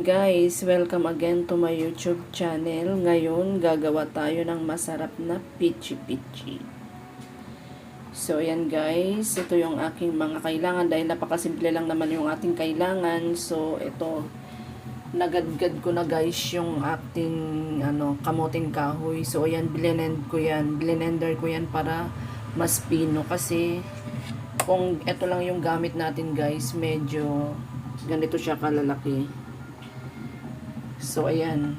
Ayan guys, welcome again to my YouTube channel. Ngayon, gagawa tayo ng masarap na pichi-pichi. So, ayan guys, ito yung aking mga kailangan dahil napakasimple lang naman yung ating kailangan. So, ito, nagadgad ko na guys yung ating kamuting kahoy. So, ayan, blender ko yan para mas pino kasi kung ito lang yung gamit natin guys, medyo ganito siya kalalaki. So, ayan.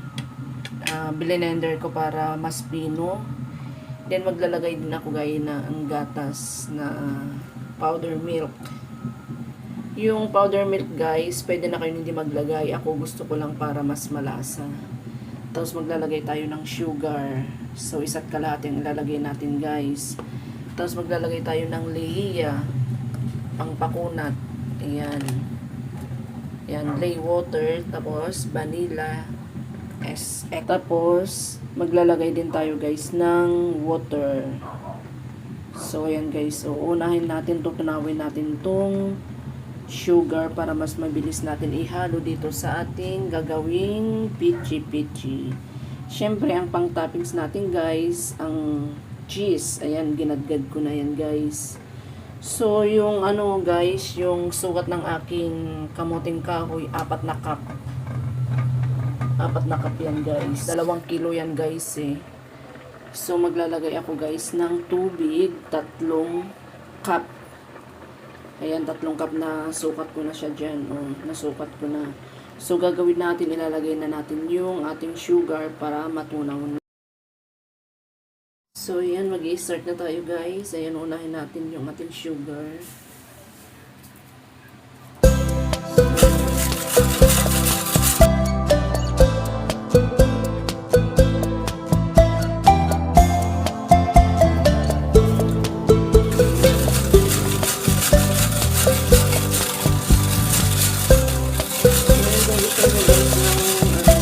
Blender ko para mas pino. Then, maglalagay din ako guys na ang gatas na powder milk. Yung powder milk guys, pwede na kayo hindi maglagay. Ako gusto ko lang para mas malasa. Tapos, maglalagay tayo ng sugar. So, isa't kalahati ang ilalagay natin guys. Tapos, maglalagay tayo ng lehiya. Pangpakunat. Ayan. Yan, lay water, tapos vanilla SX. Tapos, maglalagay din tayo guys ng water. So, ayan guys. So, unahin natin to, tunawin natin tong sugar para mas mabilis natin ihalo dito sa ating gagawing pichi-pichi. Siyempre, ang pang toppings natin guys, ang cheese. Ayan, ginadgad ko na yan guys. So, yung guys, yung sukat ng aking kamuting kahoy, 4 na cup. 4 na cup yan guys. 2 kilo yan guys eh. So, maglalagay ako guys ng tubig, 3 cup. Ayan, 3 cup na sukat ko na siya dyan. Nasukat ko na. So, gagawin natin, ilalagay na natin yung ating sugar para matunaw na. So, ayan, mag-i-start na tayo guys. Ayan, unahin natin yung ating sugar.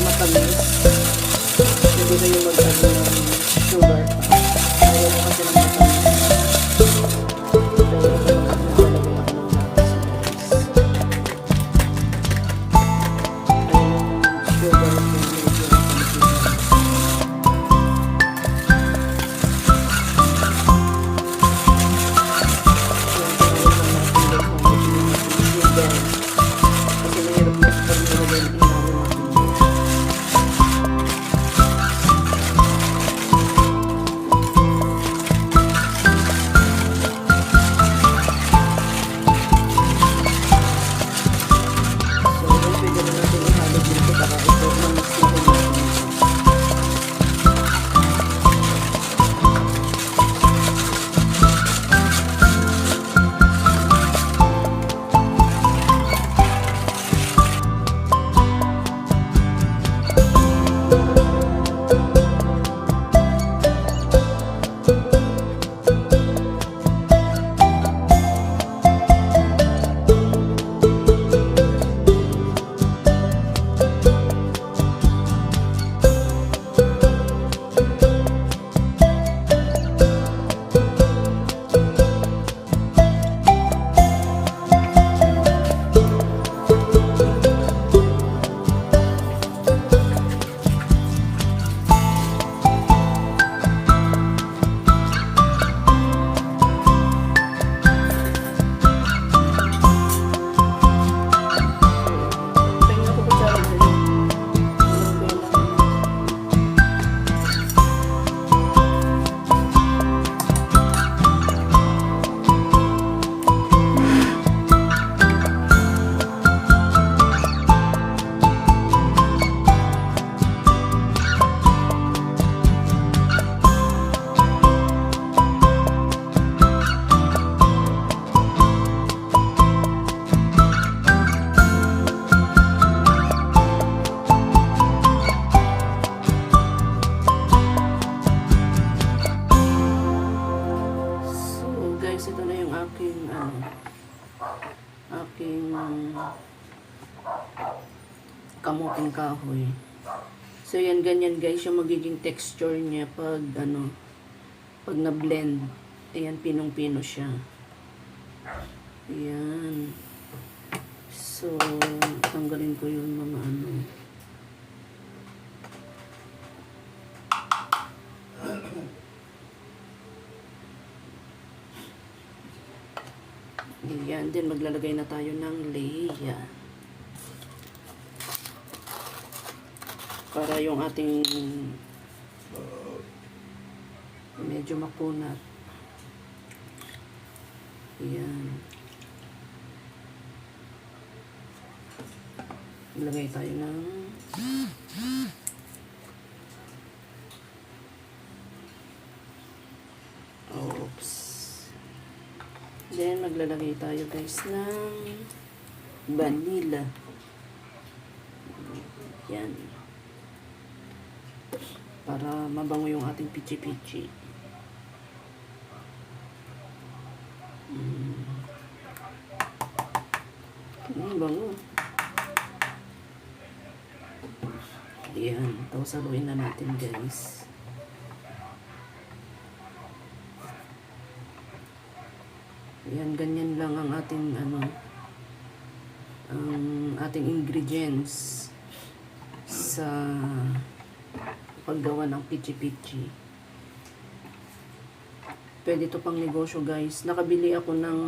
Matamis. Hindi kayo mag-ano ng sugar pa. aking kamuting kahoy. So yan, ganyan guys yung magiging texture niya pag pag na-blend. Ayan, pinong-pino siya. Ayan. So, tanggalin ko yung mga ano. Ayan, din maglalagay na tayo ng leya. Para yung ating medyo makunat. Ayan. Ilagay tayo ng oops. Then, maglalagay tayo guys ng vanilla. Yan. Para mabango yung ating pichi-pichi. Bango. Yan. Tapos haluin na natin guys. Yan, ganyan lang ang ating ang ating ingredients sa paggawa ng pichi-pichi. Pwede to pang negosyo guys. Nakabili ako ng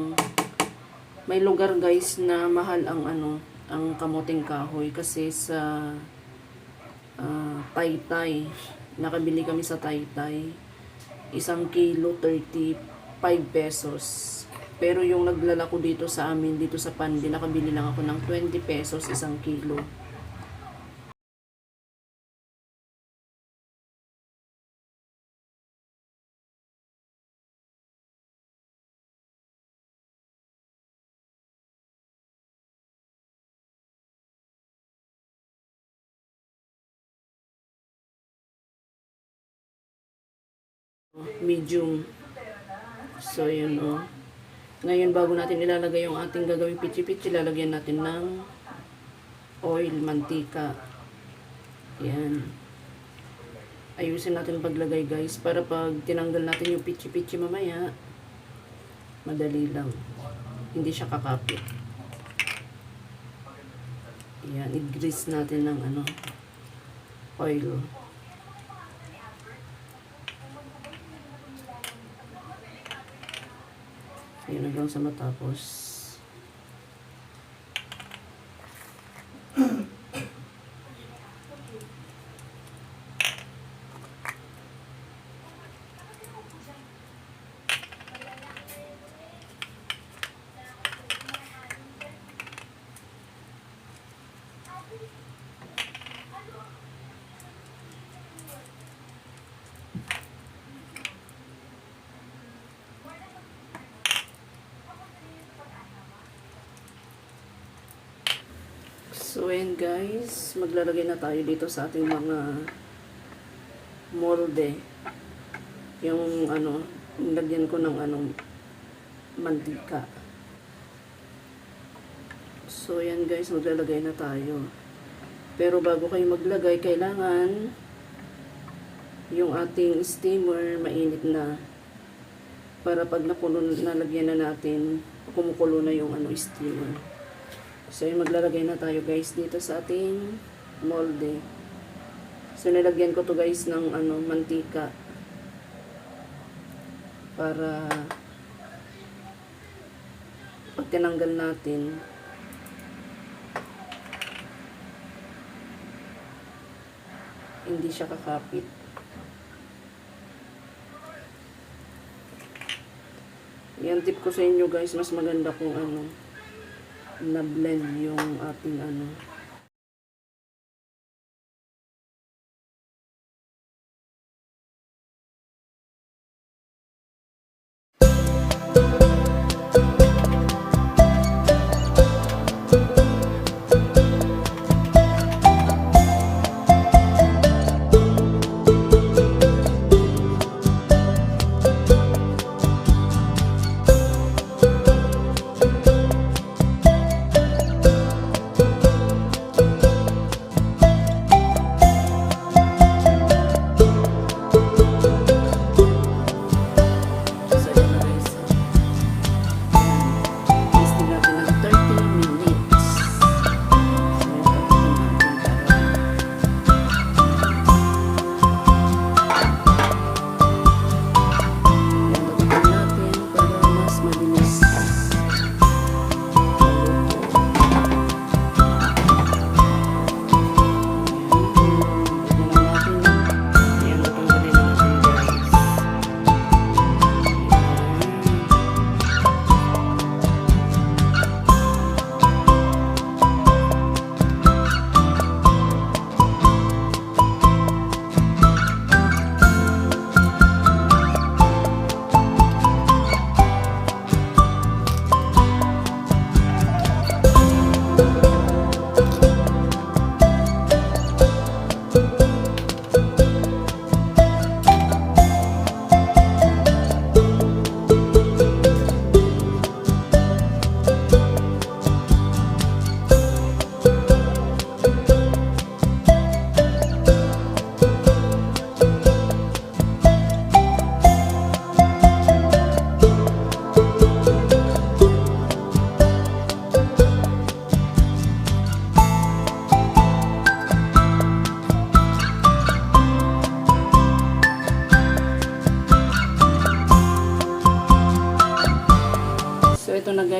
may lugar guys na mahal ang ang kamuting kahoy kasi sa Taytay. Nakabili kami sa Taytay. 1 kilo 35 pesos. Pero yung naglalako dito sa amin, dito sa Pandi, nakabili lang ako ng 20 pesos 1 kilo. Medium. So, yun o. Ngayon, bago natin ilalagay yung ating gagawing pichi-pichi, lalagyan natin ng oil, mantika. Yan. Ayusin natin paglagay guys, para pag tinanggal natin yung pichi-pichi mamaya, madali lang. Hindi siya kakapit. Yan, i-grease natin ng oil. Ayun, hanggang sa matapos. So, ayan guys, maglalagay na tayo dito sa ating mga molde. Yung lagyan ko ng mantika. So, ayan guys, maglalagay na tayo. Pero bago kayo maglagay, kailangan yung ating steamer mainit na. Para pag nalagyan na natin, kumukulo na yung steamer. So, yung maglalagay na tayo guys dito sa ating molde. So, nilagyan ko to guys ng mantika. Para pag tinanggal natin, hindi siya kakapit. Yan tip ko sa inyo guys, mas maganda kung na blend yung ating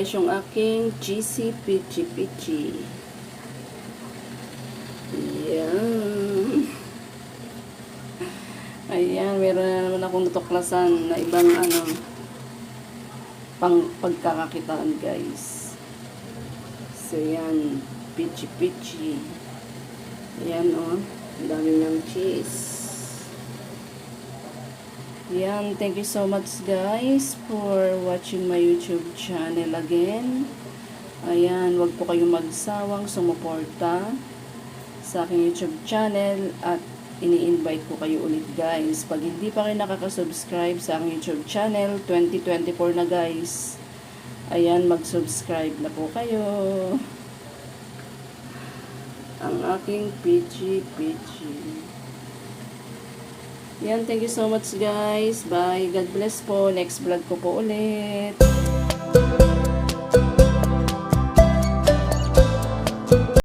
guys yung aking cheesy pichi pichi. Ayan. Ayan, meron na naman akong natuklasan na ibang pang pagkakakitaan guys. So yan, pichi pichi. Ayan o, ang dami ng cheese. Yan, thank you so much guys for watching my YouTube channel again. Ayan, wag po kayong magsawang sumuporta sa aking YouTube channel at ini-invite ko kayo ulit guys. Pag hindi pa kayo nakaka-subscribe sa aking YouTube channel, 2024 na guys. Ayan, mag-subscribe na po kayo. Ang aking pichi pichi. Yan, thank you so much guys. Bye. God bless po. Next vlog ko po ulit.